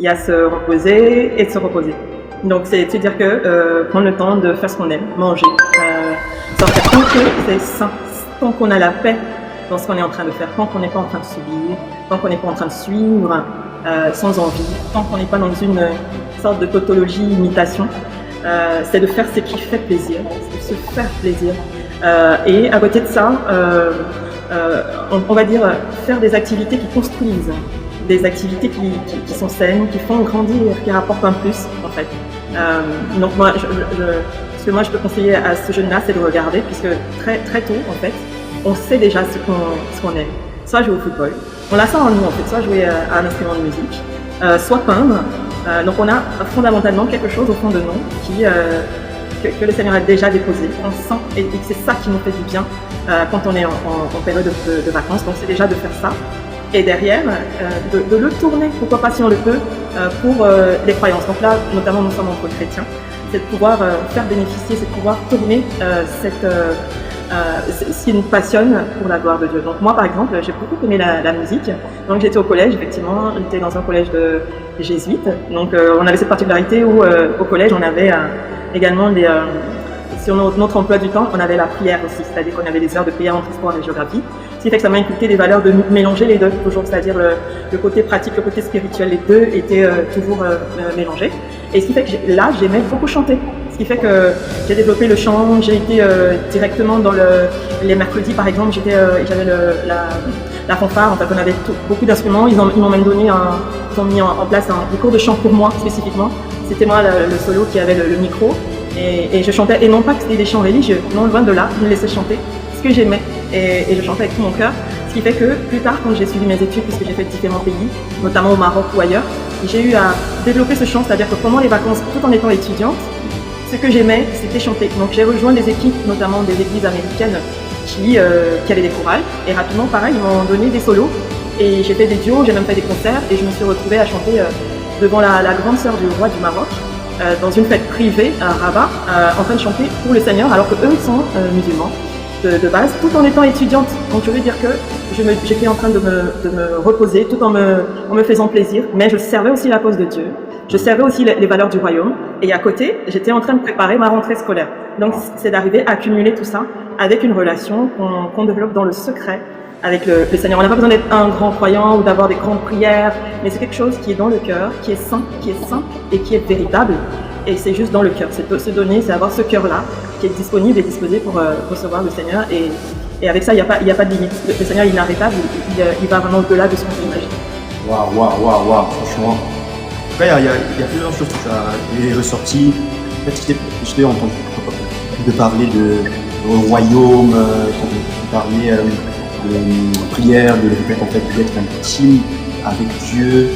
Il y a se reposer et de se reposer. Donc c'est de dire que prendre le temps de faire ce qu'on aime, manger, sortir tant que c'est sain, tant qu'on a la paix dans ce qu'on est en train de faire, tant qu'on n'est pas en train de subir, tant qu'on n'est pas en train de suivre sans envie, tant qu'on n'est pas dans une sorte de tautologie, imitation, c'est de faire ce qui fait plaisir, c'est de se faire plaisir. Et à côté de ça, on va dire faire des activités qui construisent, des activités qui sont saines, qui font grandir, qui rapportent un plus en fait. Donc moi, ce que moi je peux conseiller à ce jeune-là, c'est de regarder, puisque très tôt en fait, on sait déjà ce qu'on aime. Soit jouer au football, on a ça en nous en fait, soit jouer à un instrument de musique, soit peindre. Donc on a fondamentalement quelque chose au fond de nous que le Seigneur a déjà déposé. On sent et c'est ça qui nous fait du bien quand on est en période de vacances. Donc c'est déjà de faire ça. Et derrière, de le tourner, pourquoi pas si on le peut, pour les croyances. Donc là, notamment nous sommes entre chrétiens, c'est de pouvoir faire bénéficier, c'est de pouvoir tourner ce qui nous passionne pour la gloire de Dieu. Donc moi par exemple, j'ai beaucoup aimé la musique. Donc j'étais au collège, effectivement, j'étais dans un collège de jésuites. Donc on avait cette particularité où au collège on avait également sur notre emploi du temps, on avait la prière aussi, c'est-à-dire qu'on avait des heures de prière entre histoire et géographie. Ce qui fait que ça m'a inculqué des valeurs de mélanger les deux, toujours, c'est-à-dire le côté pratique, le côté spirituel, les deux étaient toujours mélangés. Et ce qui fait que là, j'aimais beaucoup chanter. Ce qui fait que j'ai développé le chant, j'ai été directement dans les mercredis par exemple, j'avais la fanfare, en fait on avait beaucoup d'instruments, ils m'ont même donné ils ont mis en place un cours de chant pour moi spécifiquement. C'était moi le solo qui avait le micro et je chantais, et non pas que c'était des chants religieux, non loin de là, je me laissais chanter ce que j'aimais et je chantais avec tout mon cœur. Ce qui fait que plus tard, quand j'ai suivi mes études, puisque j'ai fait différents pays, notamment au Maroc ou ailleurs, j'ai eu à développer ce chant, c'est-à-dire que pendant les vacances, tout en étant étudiante, ce que j'aimais, c'était chanter. Donc j'ai rejoint des équipes, notamment des églises américaines qui avaient des chorales. Et rapidement, pareil, ils m'ont donné des solos. Et j'ai fait des duos, j'ai même fait des concerts. Et je me suis retrouvée à chanter devant la grande sœur du roi du Maroc, dans une fête privée à Rabat, en train de chanter pour le Seigneur, alors qu'eux, ils sont musulmans de base, tout en étant étudiante. Donc je veux dire que j'étais en train de me reposer, tout en me faisant plaisir. Mais je servais aussi la cause de Dieu. Je servais aussi les valeurs du royaume. Et à côté, j'étais en train de préparer ma rentrée scolaire. Donc, c'est d'arriver à cumuler tout ça avec une relation qu'on développe dans le secret avec le Seigneur. On n'a pas besoin d'être un grand croyant ou d'avoir des grandes prières, mais c'est quelque chose qui est dans le cœur, qui est sain, qui est simple et qui est véritable. Et c'est juste dans le cœur. C'est se donner, c'est avoir ce cœur-là qui est disponible et disposé pour recevoir le Seigneur. Et avec ça, il n'y a pas de limite. Le Seigneur, il est inarrêtable, il va vraiment au-delà de ce qu'on peut imaginer. Waouh, franchement. En tout cas, il y a plusieurs choses que ça est ressorti. En fait, j'étais en train de parler de royaume, de parler de prière, de fait en fait d'être intime avec Dieu.